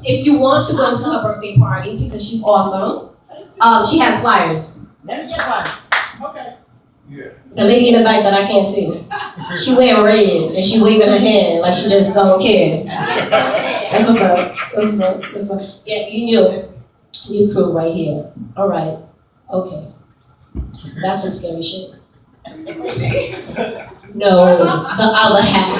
if you want to go to her birthday party, because she's awesome, she has flyers. Let me get one. Okay. Yeah. The lady in the back that I can't see. She wearing red and she waving her hand like she just don't care. That's what's up. That's what's up. That's what. Yeah, you crew right here. All right. Okay. That's some scary shit. No, the other half.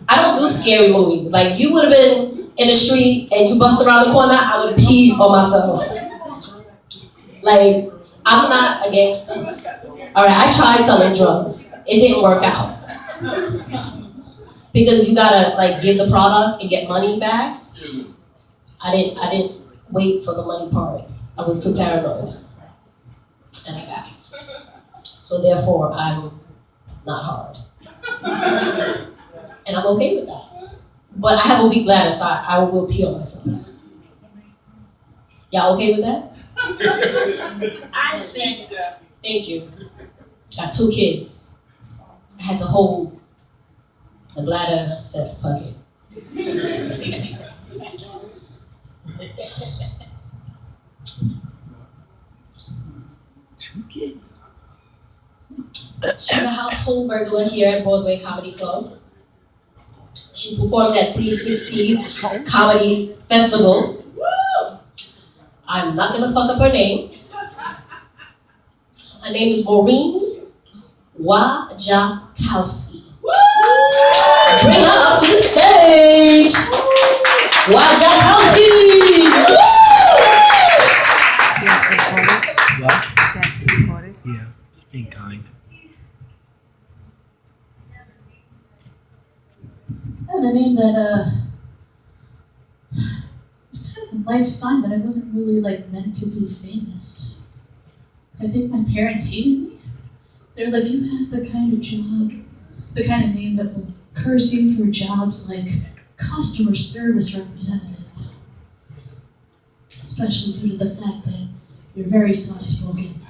I don't do scary movies. Like, you would have been in the street and you bust around the corner, I would have peed on myself. Like, I'm not a gangster. All right, I tried selling drugs. It didn't work out. Because you gotta like give the product and get money back. I didn't wait for the money part. I was too paranoid. And I got it. So therefore, I'm not hard. And I'm okay with that. But I have a weak bladder, so I will pee on myself. Y'all okay with that? I understand you, girl. Thank you. Got 2 kids. I had to hold. The bladder said, fuck it. 2 kids. She's a household regular here at Broadway Comedy Club. She performed at 360 Comedy Festival. I'm not gonna fuck up her name. Her name is Maureen Wajakowski. Bring her up to the stage. Wajakowski. Yeah, just being kind. I have a name that it's kind of a life sign that I wasn't really like meant to be famous. So I think my parents hated me. They're like, you have the kind of job, the kind of name that will curse you for jobs like customer service representative. Especially due to the fact that you're very soft-spoken.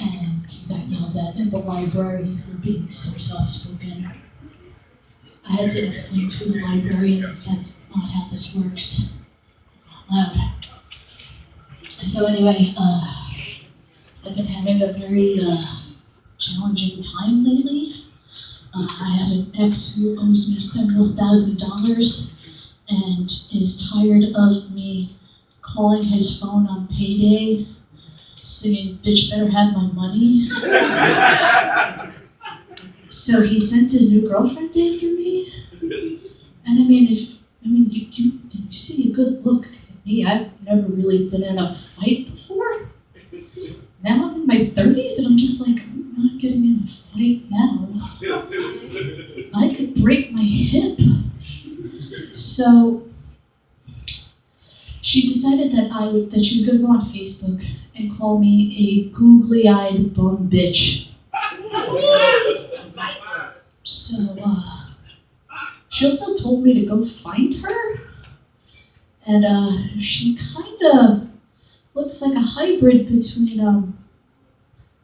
And you got yelled at in the library for being so soft-spoken. I had to explain to the librarian that that's not how this works out loud. So anyway, I've been having a very challenging time lately. I have an ex who owes me several $1,000s and is tired of me calling his phone on payday, singing, "Bitch better have my money." So he sent his new girlfriend after me. And you see a good look at me. I've never really been in a fight before. Now I'm in my 30s and I'm just like, I'm not getting in a fight now. I could break my hip. So she decided that she was gonna go on Facebook and call me a googly-eyed bum bitch. So, she also told me to go find her, and she kind of looks like a hybrid between the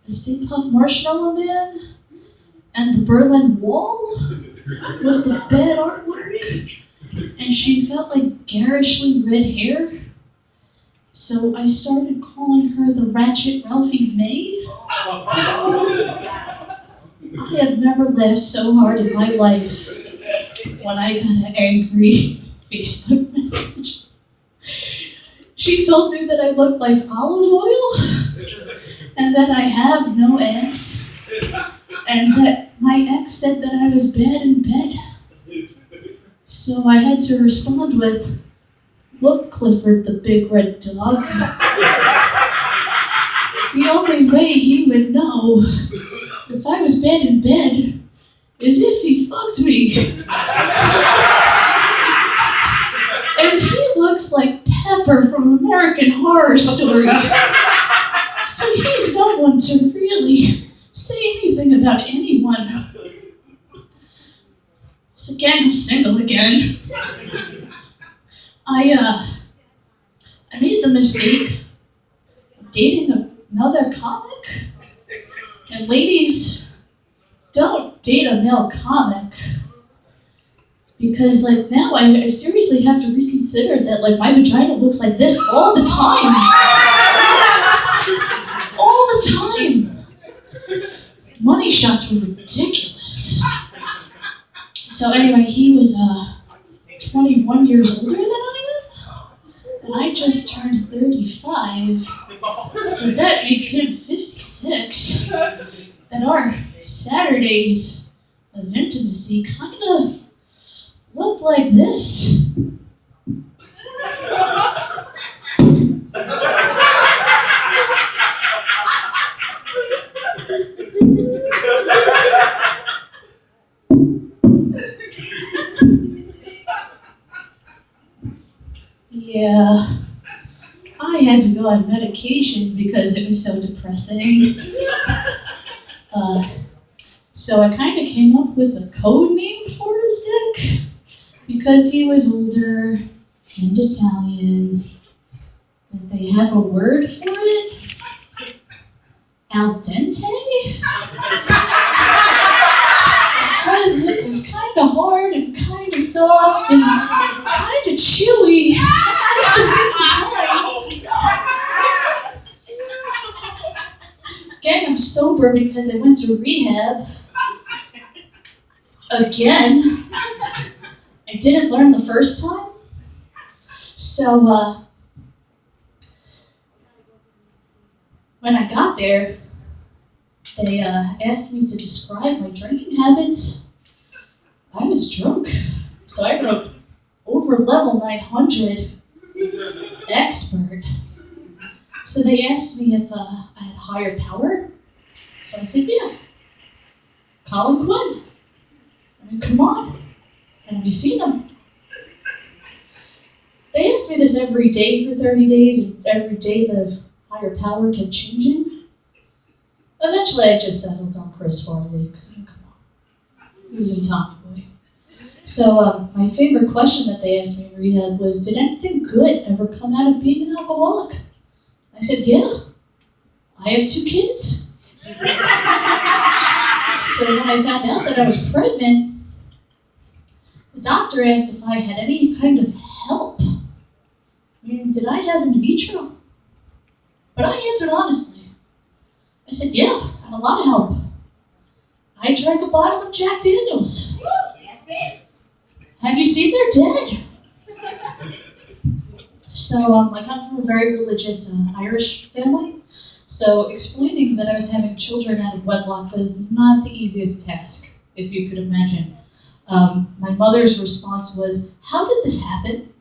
Stay Puft Marshmallow Man and the Berlin Wall with the bad artwork, and she's got like garishly red hair. So I started calling her the Ratchet Ralphie May. I have never laughed so hard in my life when I got an angry Facebook message. She told me that I looked like olive oil, and that I have no ex, and that my ex said that I was bad in bed. So I had to respond with, "Look, Clifford the big red dog. The only way he would know if I was bad in bed is if he fucked me. And he looks like Pepper from American Horror Story. So he's no one to really say anything about anyone." So again, I'm single again. I made the mistake of dating another comic. And ladies, don't date a male comic, Because like now I seriously have to reconsider that like my vagina looks like this all the time. All the time. Money shots were ridiculous. So anyway, he was 21 years older than I am, and I just turned 35, so that makes him 56. And our Saturdays of intimacy kind of looked like this. Yeah, I had to go on medication because it was so depressing. So I kind of came up with a code name for his dick because he was older and Italian. And they have a word for it? Al dente? Because it was kind of hard and kind of soft and kind of chewy at the same time. Again, I'm sober because I went to rehab. Again. I didn't learn the first time. So, when I got there, they asked me to describe my drinking habits. I was drunk, so I wrote over level 900 expert. So they asked me if I had higher power. So I said, yeah. Colin Quinn. I mean, come on. Have you seen him? They asked me this every day for 30 days, and every day the higher power kept changing. Eventually I just settled on Chris Farley, because I mean, come on. He was a Tommy boy. So my favorite question that they asked me in rehab was, did anything good ever come out of being an alcoholic? I said, yeah. I have 2 kids. So when I found out that I was pregnant, the doctor asked if I had any kind of help. I mean, did I have in vitro? But I answered honestly. I said, yeah, I had a lot of help. I drank a bottle of Jack Daniels. That's it. Have you seen their dead? So I come from a very religious Irish family. So explaining that I was having children out of wedlock was not the easiest task, if you could imagine. My mother's response was, how did this happen?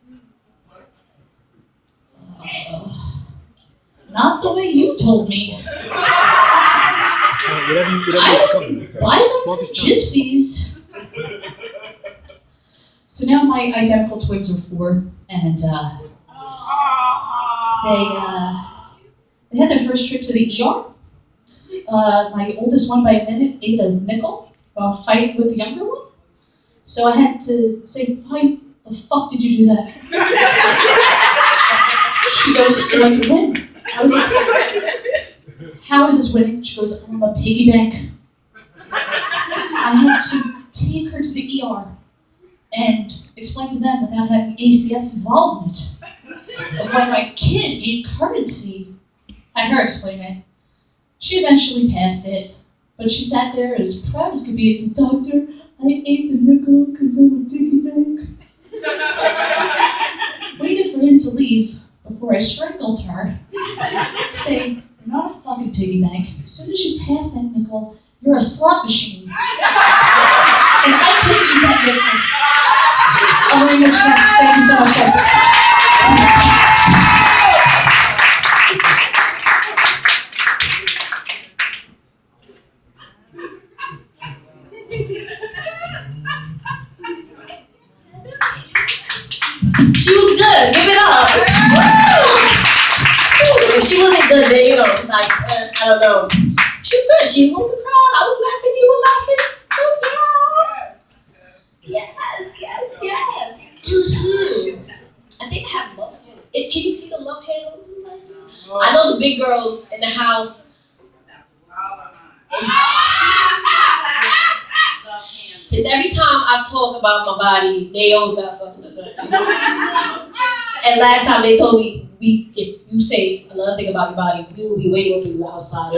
Not the way you told me. I don't buy them from gypsies. So now my identical twins are 4, and they had their first trip to the ER. My oldest one by a minute ate a nickel while fighting with the younger one. So I had to say, why the fuck did you do that? She goes, so I could win. I was like, how is this winning? She goes, I'm a piggy bank. I had to take her to the ER and explain to them without having ACS involvement of why my kid ate currency. I had her explain it. She eventually passed it, but she sat there as proud as could be and says, Doctor, I ate the nickel because I'm a piggy bank. Waited for him to leave before I strangled her, saying, you're not a fucking piggy bank. As soon as you pass that nickel, you're a slot machine. And I can't use that nickel. Oh, very much, guys. Thank you so much, guys. She was good. Give it up. Woo! If she wasn't good, then like I don't know. She's good. She moved the crowd. I was laughing. You were laughing. Yes. I think I have love handles. Can you see the love handles? I know the big girls in the house. Because every time I talk about my body, they always got something to say. And last time they told me, if you say another thing about your body, we will be waiting for you outside.